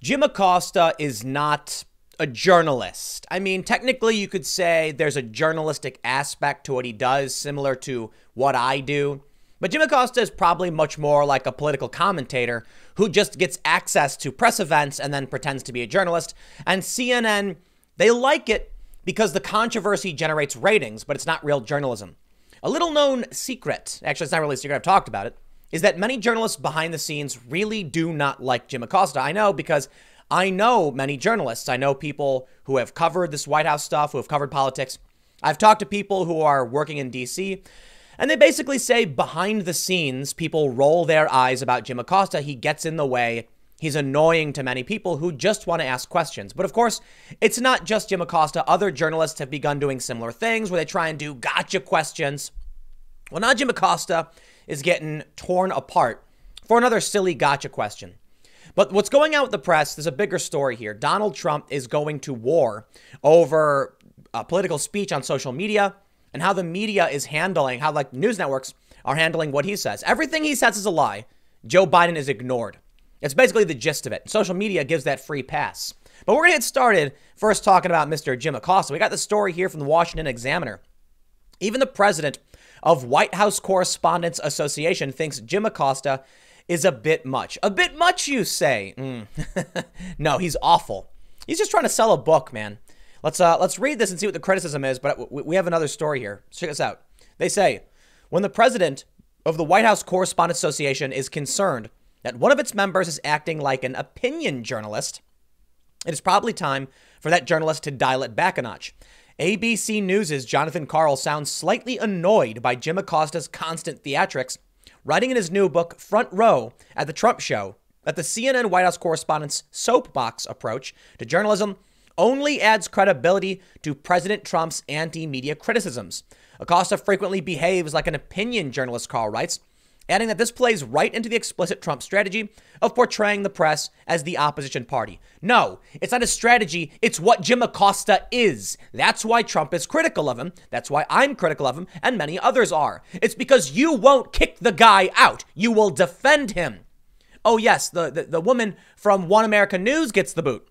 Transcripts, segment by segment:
Jim Acosta is not a journalist. I mean, technically you could say there's a journalistic aspect to what he does, similar to what I do. But Jim Acosta is probably much more like a political commentator who just gets access to press events and then pretends to be a journalist. And CNN, they like it because the controversy generates ratings, but it's not real journalism. A little known secret, actually it's not really a secret, I've talked about it, is that many journalists behind the scenes really do not like Jim Acosta. I know because I know many journalists. I know people who have covered this White House stuff, who have covered politics. I've talked to people who are working in D.C., and they basically say behind the scenes, people roll their eyes about Jim Acosta. He gets in the way. He's annoying to many people who just want to ask questions. But of course, it's not just Jim Acosta. Other journalists have begun doing similar things where they try and do gotcha questions. Well, now Jim Acosta is getting torn apart for another silly gotcha question. But what's going on with the press, there's a bigger story here. Donald Trump is going to war over political speech on social media and how the media is handling, how like news networks are handling what he says. Everything he says is a lie. Joe Biden is ignored. It's basically the gist of it. Social media gives that free pass. But we're going to get started first talking about Mr. Jim Acosta. We got the story here from the Washington Examiner. Even the president of White House Correspondents Association thinks Jim Acosta is a bit much. A bit much, you say? No, he's awful. He's just trying to sell a book, man. Let's read this and see what the criticism is, but we have another story here. Check this out. They say, when the president of the White House Correspondents Association is concerned that one of its members is acting like an opinion journalist, it is probably time for that journalist to dial it back a notch. ABC News' Jonathan Karl sounds slightly annoyed by Jim Acosta's constant theatrics, writing in his new book, Front Row at the Trump Show, that the CNN White House correspondent's soapbox approach to journalism only adds credibility to President Trump's anti-media criticisms. Acosta frequently behaves like an opinion journalist, Karl writes, adding that this plays right into the explicit Trump strategy of portraying the press as the opposition party. No, it's not a strategy. It's what Jim Acosta is. That's why Trump is critical of him. That's why I'm critical of him, and many others are. It's because you won't kick the guy out. You will defend him. Oh, yes, the woman from One American News gets the boot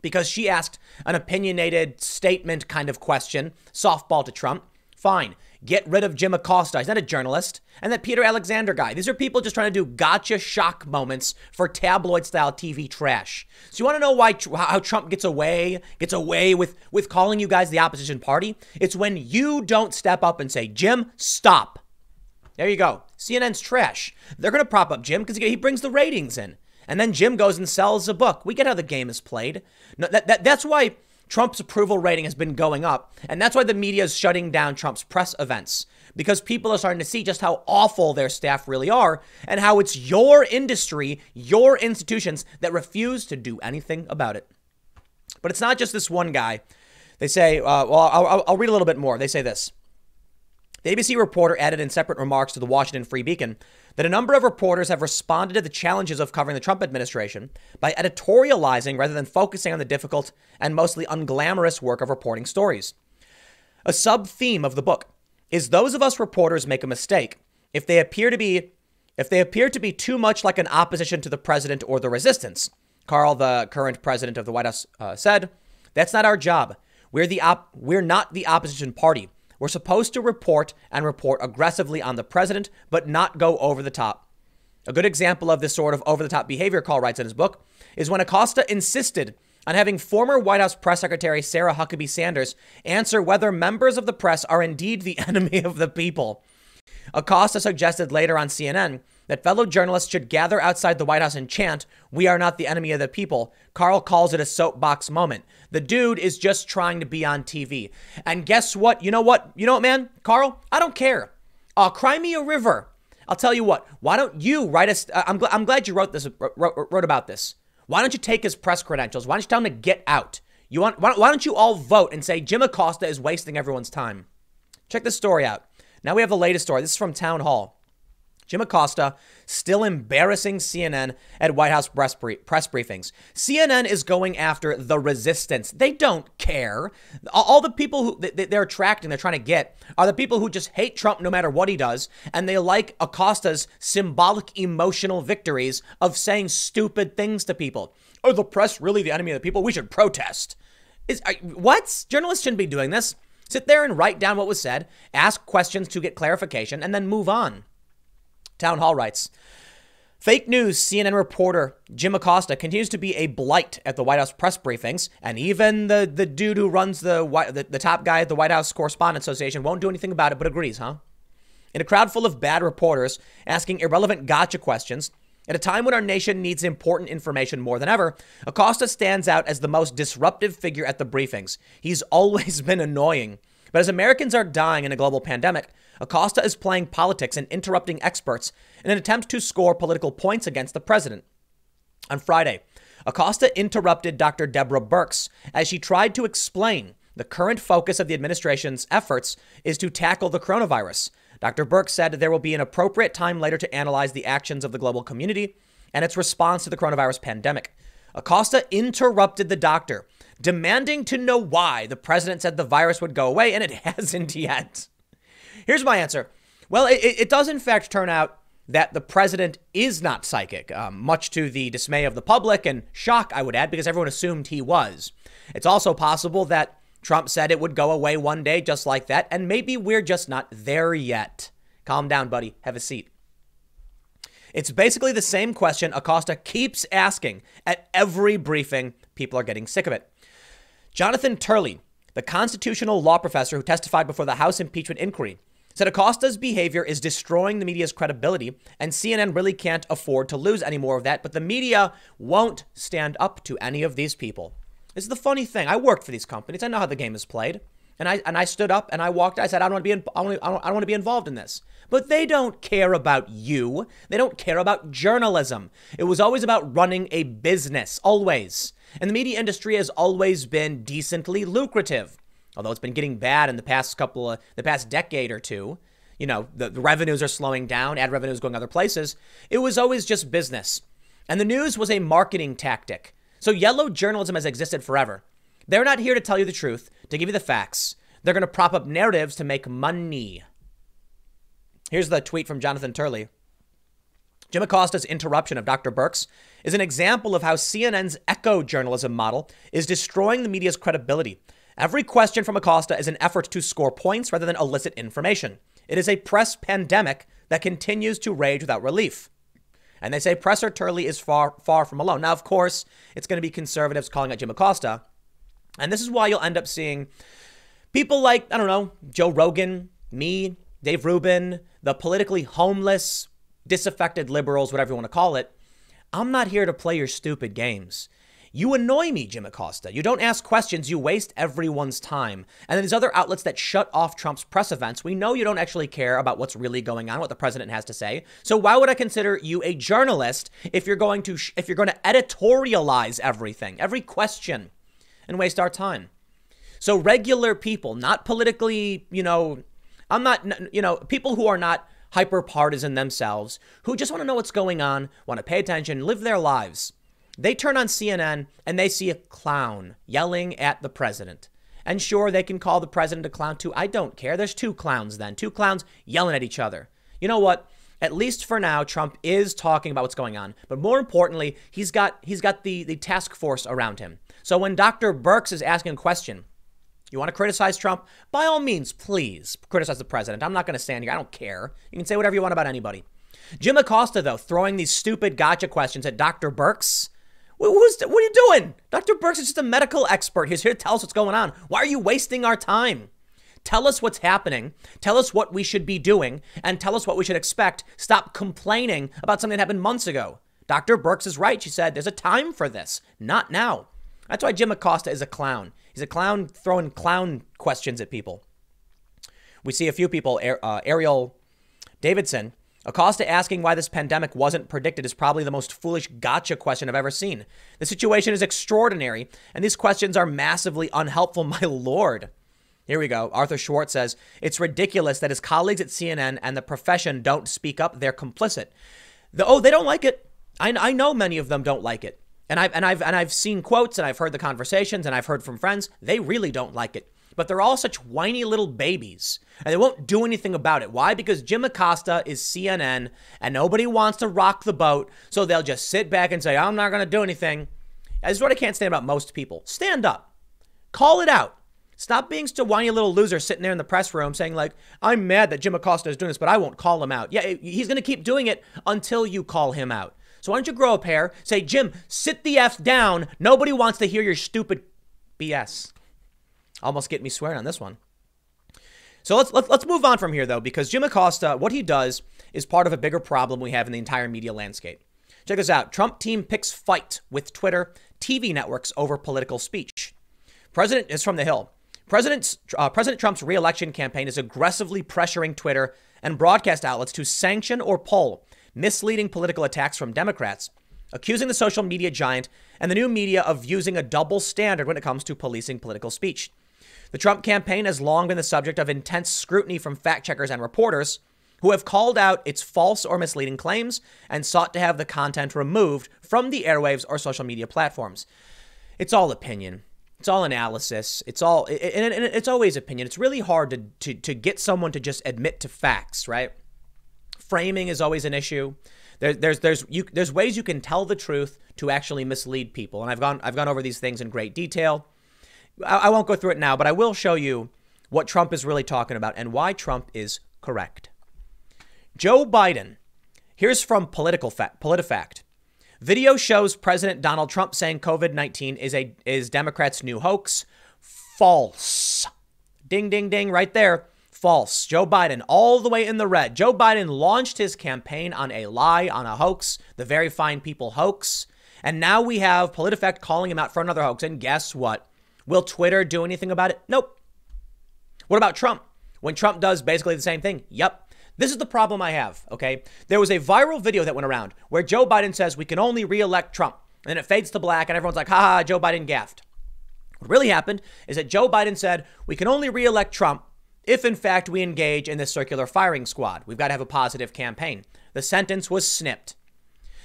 because she asked an opinionated statement kind of question, softball to Trump. Fine. Get rid of Jim Acosta. He's not a journalist. And that Peter Alexander guy. These are people just trying to do gotcha shock moments for tabloid-style TV trash. So you want to know how Trump gets away with calling you guys the opposition party? It's when you don't step up and say, Jim, stop. There you go. CNN's trash. They're going to prop up Jim because he brings the ratings in. And then Jim goes and sells a book. We get how the game is played. No, that's why Trump's approval rating has been going up. And that's why the media is shutting down Trump's press events, because people are starting to see just how awful their staff really are and how it's your industry, your institutions that refuse to do anything about it. But it's not just this one guy. They say, I'll read a little bit more. They say this. The ABC reporter added in separate remarks to the Washington Free Beacon that a number of reporters have responded to the challenges of covering the Trump administration by editorializing rather than focusing on the difficult and mostly unglamorous work of reporting stories. A sub-theme of the book is those of us reporters make a mistake if they appear to be too much like an opposition to the president or the resistance. Karl, the current president of the White House, said, "That's not our job. We're not the opposition party. We're supposed to report and report aggressively on the president, but not go over the top." A good example of this sort of over-the-top behavior, Karl writes in his book, is when Acosta insisted on having former White House Press Secretary Sarah Huckabee Sanders answer whether members of the press are indeed the enemy of the people. Acosta suggested later on CNN that fellow journalists should gather outside the White House and chant, "We are not the enemy of the people." Karl calls it a soapbox moment. The dude is just trying to be on TV. And guess what? You know what, man? Karl, I don't care. Cry me a river. I'll tell you what. Why don't you write us? I'm glad you wrote about this. Why don't you take his press credentials? Why don't you tell him to get out? Why don't you all vote and say Jim Acosta is wasting everyone's time? Check this story out. Now we have the latest story. This is from Town Hall. Jim Acosta still embarrassing CNN at White House press briefings. CNN is going after the resistance. They don't care. All the people who they're attracting, they're trying to get, are the people who just hate Trump no matter what he does. And they like Acosta's symbolic emotional victories of saying stupid things to people. Are the press really the enemy of the people? We should protest. What? Journalists shouldn't be doing this. Sit there and write down what was said, ask questions to get clarification, and then move on. Town Hall writes, fake news CNN reporter Jim Acosta continues to be a blight at the White House press briefings, and even the dude who runs the top guy at the White House Correspondents Association won't do anything about it, but agrees, huh? In a crowd full of bad reporters asking irrelevant gotcha questions, at a time when our nation needs important information more than ever, Acosta stands out as the most disruptive figure at the briefings. He's always been annoying. But as Americans are dying in a global pandemic, Acosta is playing politics and interrupting experts in an attempt to score political points against the president. On Friday, Acosta interrupted Dr. Deborah Birx as she tried to explain the current focus of the administration's efforts is to tackle the coronavirus. Dr. Birx said there will be an appropriate time later to analyze the actions of the global community and its response to the coronavirus pandemic. Acosta interrupted the doctor, demanding to know why the president said the virus would go away, and it hasn't yet. Here's my answer. Well, it does in fact turn out that the president is not psychic, much to the dismay of the public and shock, I would add, because everyone assumed he was. It's also possible that Trump said it would go away one day just like that, and maybe we're just not there yet. Calm down, buddy. Have a seat. It's basically the same question Acosta keeps asking at every briefing. People are getting sick of it. Jonathan Turley, the constitutional law professor who testified before the House impeachment inquiry, said Acosta's behavior is destroying the media's credibility, and CNN really can't afford to lose any more of that, but the media won't stand up to any of these people. This is the funny thing. I worked for these companies. I know how the game is played. And I stood up and I walked. I said, I don't want to be involved in this. But they don't care about you. They don't care about journalism. It was always about running a business, always. And the media industry has always been decently lucrative, although it's been getting bad in the past decade or two. You know, the revenues are slowing down, ad revenues going other places. It was always just business. And the news was a marketing tactic. So yellow journalism has existed forever. They're not here to tell you the truth, to give you the facts. They're going to prop up narratives to make money. Here's the tweet from Jonathan Turley. Jim Acosta's interruption of Dr. Birx is an example of how CNN's echo journalism model is destroying the media's credibility. Every question from Acosta is an effort to score points rather than elicit information. It is a press pandemic that continues to rage without relief. And they say Presser Turley is far from alone. Now, of course, it's going to be conservatives calling out Jim Acosta. And this is why you'll end up seeing people like, I don't know, Joe Rogan, me, Dave Rubin, the politically homeless, disaffected liberals, whatever you want to call it. I'm not here to play your stupid games. You annoy me, Jim Acosta. You don't ask questions. You waste everyone's time. And then these other outlets that shut off Trump's press events, we know you don't actually care about what's really going on, what the president has to say. So why would I consider you a journalist if you're going to editorialize everything, every question, and waste our time? So regular people, not politically, people who are not hyper partisan themselves, who just want to know what's going on, want to pay attention, live their lives. They turn on CNN and they see a clown yelling at the president. And sure, they can call the president a clown too. I don't care. There's two clowns then. Two clowns yelling at each other. You know what? At least for now, Trump is talking about what's going on. But more importantly, he's got the task force around him. So when Dr. Birx is asking a question, you want to criticize Trump? By all means, please criticize the president. I'm not going to stand here. I don't care. You can say whatever you want about anybody. Jim Acosta, though, throwing these stupid gotcha questions at Dr. Birx. What are you doing? Dr. Birx is just a medical expert. He's here to tell us what's going on. Why are you wasting our time? Tell us what's happening. Tell us what we should be doing and tell us what we should expect. Stop complaining about something that happened months ago. Dr. Birx is right. She said there's a time for this. Not now. That's why Jim Acosta is a clown. He's a clown throwing clown questions at people. We see a few people, Ariel Davidson. Acosta asking why this pandemic wasn't predicted is probably the most foolish gotcha question I've ever seen. The situation is extraordinary, and these questions are massively unhelpful, my lord. Here we go. Arthur Schwartz says, it's ridiculous that his colleagues at CNN and the profession don't speak up. They're complicit. They don't like it. I know many of them don't like it. And I've seen quotes and I've heard the conversations and I've heard from friends. They really don't like it. But they're all such whiny little babies and they won't do anything about it. Why? Because Jim Acosta is CNN and nobody wants to rock the boat. So they'll just sit back and say, I'm not going to do anything. This is what I can't stand about most people. Stand up. Call it out. Stop being such a whiny little loser sitting there in the press room saying like, I'm mad that Jim Acosta is doing this, but I won't call him out. Yeah, he's going to keep doing it until you call him out. So why don't you grow a pair? Say, Jim, sit the F down. Nobody wants to hear your stupid BS. Almost get me swearing on this one. So let's move on from here, though, because Jim Acosta, what he does is part of a bigger problem we have in the entire media landscape. Check this out. Trump team picks fight with Twitter, TV networks over political speech. President is from the Hill. President Trump's re-election campaign is aggressively pressuring Twitter and broadcast outlets to sanction or pull misleading political attacks from Democrats, accusing the social media giant and the new media of using a double standard when it comes to policing political speech. The Trump campaign has long been the subject of intense scrutiny from fact checkers and reporters who have called out its false or misleading claims and sought to have the content removed from the airwaves or social media platforms. It's all opinion. It's all analysis. It's always opinion. It's really hard to get someone to just admit to facts, right? Framing is always an issue. There's ways you can tell the truth to actually mislead people. And I've gone over these things in great detail. I won't go through it now, but I will show you what Trump is really talking about and why Trump is correct. Joe Biden. Here's from PolitiFact. Video shows President Donald Trump saying COVID-19 is Democrats' new hoax. False. Ding, ding, ding, right there. False. Joe Biden, all the way in the red. Joe Biden launched his campaign on a lie, on a hoax, the Very Fine People hoax. And now we have PolitiFact calling him out for another hoax. And guess what? Will Twitter do anything about it? Nope. What about Trump? When Trump does basically the same thing? Yep. This is the problem I have, okay? There was a viral video that went around where Joe Biden says we can only re-elect Trump. And then it fades to black and everyone's like, haha, Joe Biden gaffed. What really happened is that Joe Biden said we can only re-elect Trump if, in fact, we engage in this circular firing squad. We've got to have a positive campaign. The sentence was snipped.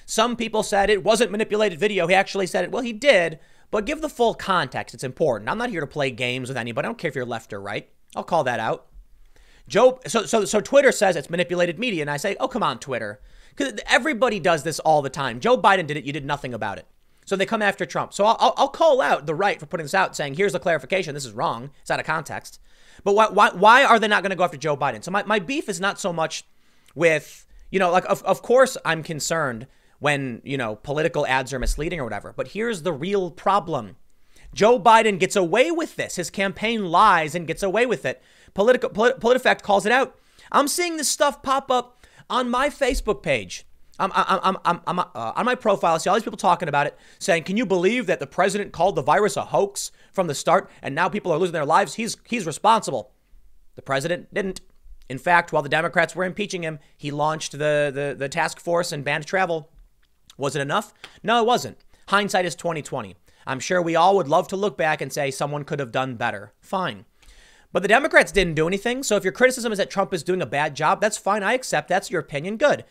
Some people said it wasn't manipulated video. He actually said it. Well, he did, but give the full context. It's important. I'm not here to play games with anybody. I don't care if you're left or right. I'll call that out. So Twitter says it's manipulated media, and I say, oh, come on, Twitter. Because everybody does this all the time. Joe Biden did it. You did nothing about it. So they come after Trump. So I'll call out the right for putting this out, saying, here's the clarification. This is wrong. It's out of context. But why are they not going to go after Joe Biden? So my beef is not so much with, like, of course I'm concerned when, political ads are misleading or whatever. But here's the real problem. Joe Biden gets away with this. His campaign lies and gets away with it. PolitiFact calls it out. I'm seeing this stuff pop up on my Facebook page. I'm on my profile. I see all these people talking about it, saying, can you believe that the president called the virus a hoax from the start and now people are losing their lives? He's responsible. The president didn't. In fact, while the Democrats were impeaching him, he launched the task force and banned travel. Was it enough? No, it wasn't. Hindsight is 2020. I'm sure we all would love to look back and say someone could have done better. Fine. But the Democrats didn't do anything. So if your criticism is that Trump is doing a bad job, that's fine. I accept that's your opinion. Good. It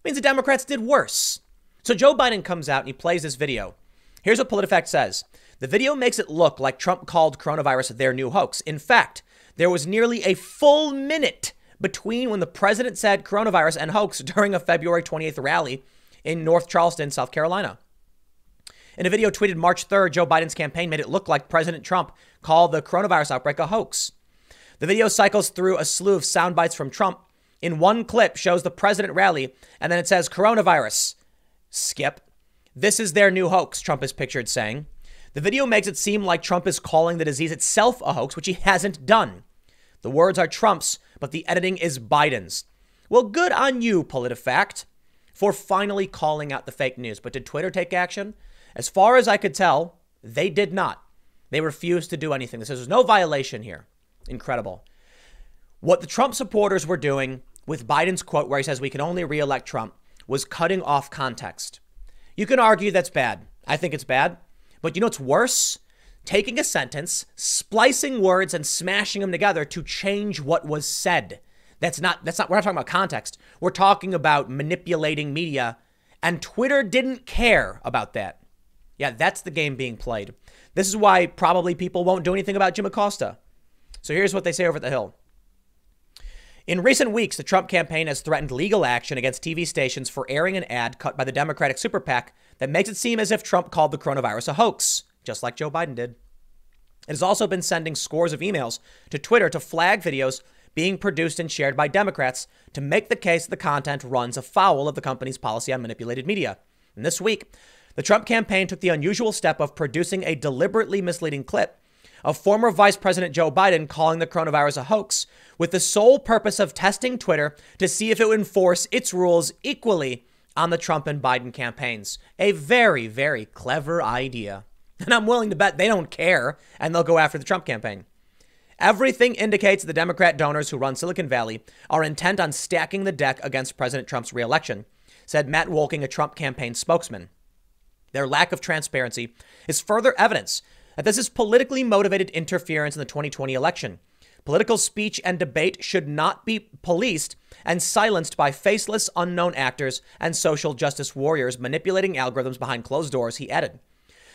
means the Democrats did worse. So Joe Biden comes out and he plays this video. Here's what PolitiFact says. The video makes it look like Trump called coronavirus their new hoax. In fact, there was nearly a full minute between when the president said coronavirus and hoax during a February 28th rally in North Charleston, South Carolina. In a video tweeted March 3rd, Joe Biden's campaign made it look like President Trump called the coronavirus outbreak a hoax. The video cycles through a slew of sound bites from Trump. In one clip shows the president rally, and then it says coronavirus. Skip. This is their new hoax, Trump is pictured saying. The video makes it seem like Trump is calling the disease itself a hoax, which he hasn't done. The words are Trump's, but the editing is Biden's. Well, good on you, PolitiFact, for finally calling out the fake news. But did Twitter take action? As far as I could tell, they did not. They refused to do anything. This says there's no violation here. Incredible. What the Trump supporters were doing with Biden's quote where he says we can only re-elect Trump was cutting off context. You can argue that's bad. I think it's bad. But you know what's worse? taking a sentence, splicing words and smashing them together to change what was said. We're not talking about context. We're talking about manipulating media, and Twitter didn't care about that. Yeah, that's the game being played. This is why probably people won't do anything about Jim Acosta. So here's what they say over at the Hill. In recent weeks, the Trump campaign has threatened legal action against TV stations for airing an ad cut by the Democratic super PAC that makes it seem as if Trump called the coronavirus a hoax, just like Joe Biden did. It has also been sending scores of emails to Twitter to flag videos being produced and shared by Democrats to make the case that the content runs afoul of the company's policy on manipulated media. And this week, the Trump campaign took the unusual step of producing a deliberately misleading clip of former Vice President Joe Biden calling the coronavirus a hoax with the sole purpose of testing Twitter to see if it would enforce its rules equally on the Trump and Biden campaigns. A very, very clever idea. And I'm willing to bet they don't care and they'll go after the Trump campaign. Everything indicates the Democrat donors who run Silicon Valley are intent on stacking the deck against President Trump's reelection, said Matt Wolking, a Trump campaign spokesman. Their lack of transparency is further evidence that this is politically motivated interference in the 2020 election. Political speech and debate should not be policed and silenced by faceless, unknown actors and social justice warriors manipulating algorithms behind closed doors, he added.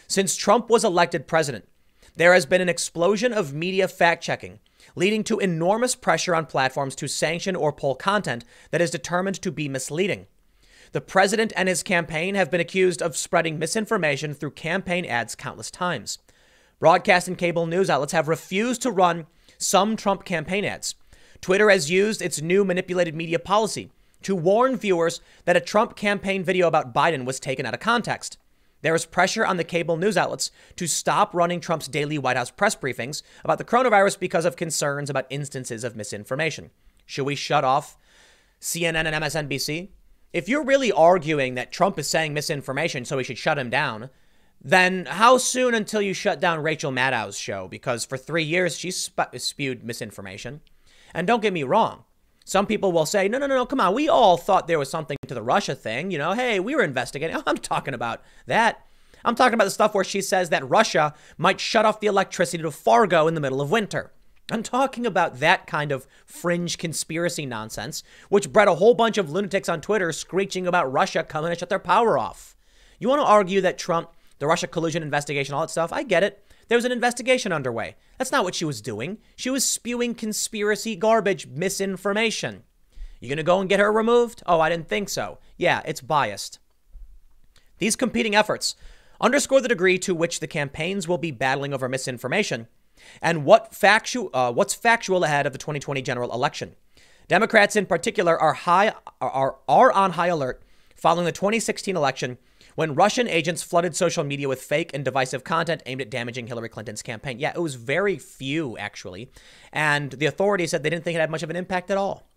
Since Trump was elected president, there has been an explosion of media fact-checking, leading to enormous pressure on platforms to sanction or pull content that is determined to be misleading. The president and his campaign have been accused of spreading misinformation through campaign ads countless times. Broadcast and cable news outlets have refused to run some Trump campaign ads. Twitter has used its new manipulated media policy to warn viewers that a Trump campaign video about Biden was taken out of context. There is pressure on the cable news outlets to stop running Trump's daily White House press briefings about the coronavirus because of concerns about instances of misinformation. Should we shut off CNN and MSNBC? If you're really arguing that Trump is saying misinformation, so we should shut him down, then how soon until you shut down Rachel Maddow's show? Because for 3 years, she spewed misinformation. And don't get me wrong. Some people will say, no, come on. We all thought there was something to the Russia thing. You know, hey, we were investigating. I'm talking about that. I'm talking about the stuff where she says that Russia might shut off the electricity to Fargo in the middle of winter. I'm talking about that kind of fringe conspiracy nonsense, which bred a whole bunch of lunatics on Twitter screeching about Russia coming to shut their power off. You want to argue that Trump, the Russia collusion investigation, all that stuff? I get it. There was an investigation underway. That's not what she was doing. She was spewing conspiracy garbage, misinformation. You gonna go and get her removed? Oh, I didn't think so. Yeah, it's biased. These competing efforts underscore the degree to which the campaigns will be battling over misinformation and what's factual ahead of the 2020 general election. Democrats in particular are on high alert following the 2016 election, when Russian agents flooded social media with fake and divisive content aimed at damaging Hillary Clinton's campaign. Yeah, it was very few, actually. And the authorities said they didn't think it had much of an impact at all.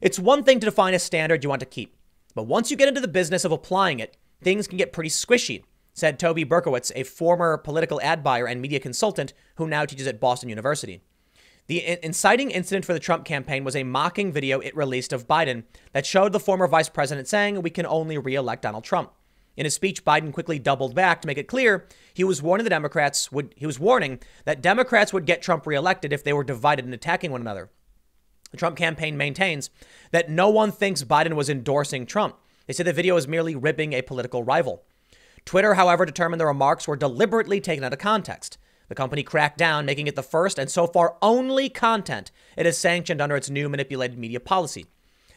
It's one thing to define a standard you want to keep, but once you get into the business of applying it, things can get pretty squishy, said Toby Berkowitz, a former political ad buyer and media consultant who now teaches at Boston University. The inciting incident for the Trump campaign was a mocking video it released of Biden that showed the former vice president saying we can only re-elect Donald Trump. In his speech, Biden quickly doubled back to make it clear he was warning that Democrats would get Trump reelected if they were divided and attacking one another. The Trump campaign maintains that no one thinks Biden was endorsing Trump. They say the video is merely ribbing a political rival. Twitter, however, determined the remarks were deliberately taken out of context. The company cracked down, making it the first and so far only content it has sanctioned under its new manipulated media policy.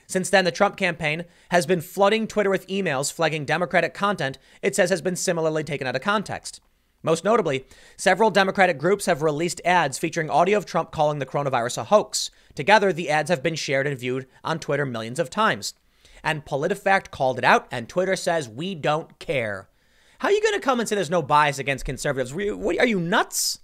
Since then, the Trump campaign has been flooding Twitter with emails flagging Democratic content it says has been similarly taken out of context. Most notably, several Democratic groups have released ads featuring audio of Trump calling the coronavirus a hoax. Together, the ads have been shared and viewed on Twitter millions of times. And PolitiFact called it out, and Twitter says, we don't care. How are you going to come and say there's no bias against conservatives? Are you nuts?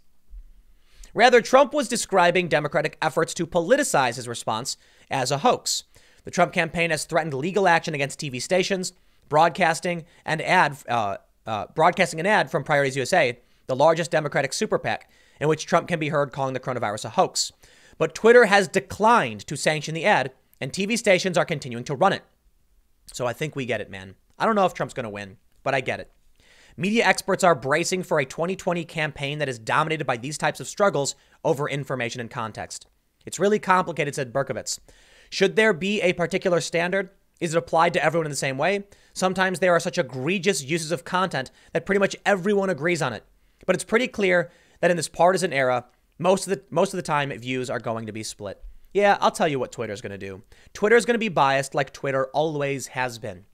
Rather, Trump was describing Democratic efforts to politicize his response as a hoax. The Trump campaign has threatened legal action against TV stations, broadcasting an ad from Priorities USA, the largest Democratic super PAC, in which Trump can be heard calling the coronavirus a hoax. But Twitter has declined to sanction the ad, and TV stations are continuing to run it. So I think we get it, man. I don't know if Trump's going to win, but I get it. Media experts are bracing for a 2020 campaign that is dominated by these types of struggles over information and context. It's really complicated, said Berkovitz. Should there be a particular standard? Is it applied to everyone in the same way? Sometimes there are such egregious uses of content that pretty much everyone agrees on it. But it's pretty clear that in this partisan era, most of the time views are going to be split. Yeah, I'll tell you what Twitter's going to do. Twitter's going to be biased like Twitter always has been.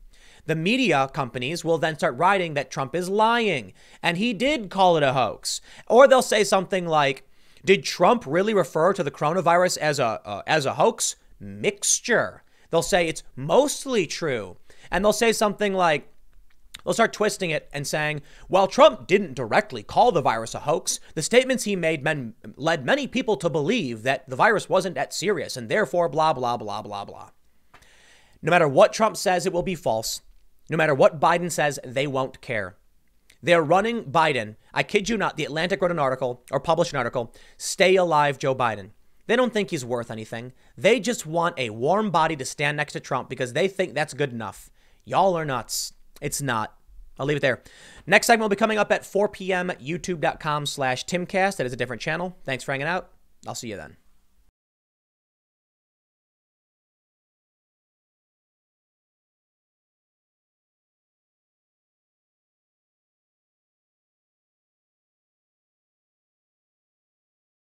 The media companies will then start writing that Trump is lying and he did call it a hoax. Or they'll say something like, did Trump really refer to the coronavirus as a hoax? Mixture. They'll say it's mostly true. And they'll say something like, they'll start twisting it and saying, while Trump didn't directly call the virus a hoax, the statements he made led many people to believe that the virus wasn't that serious and therefore blah, blah, blah, blah, blah. No matter what Trump says, it will be false. No matter what Biden says, they won't care. They're running Biden. I kid you not, The Atlantic wrote an article or published an article, Stay Alive, Joe Biden. They don't think he's worth anything. They just want a warm body to stand next to Trump because they think that's good enough. Y'all are nuts. It's not. I'll leave it there. Next segment will be coming up at 4 p.m. youtube.com/Timcast. That is a different channel. Thanks for hanging out. I'll see you then.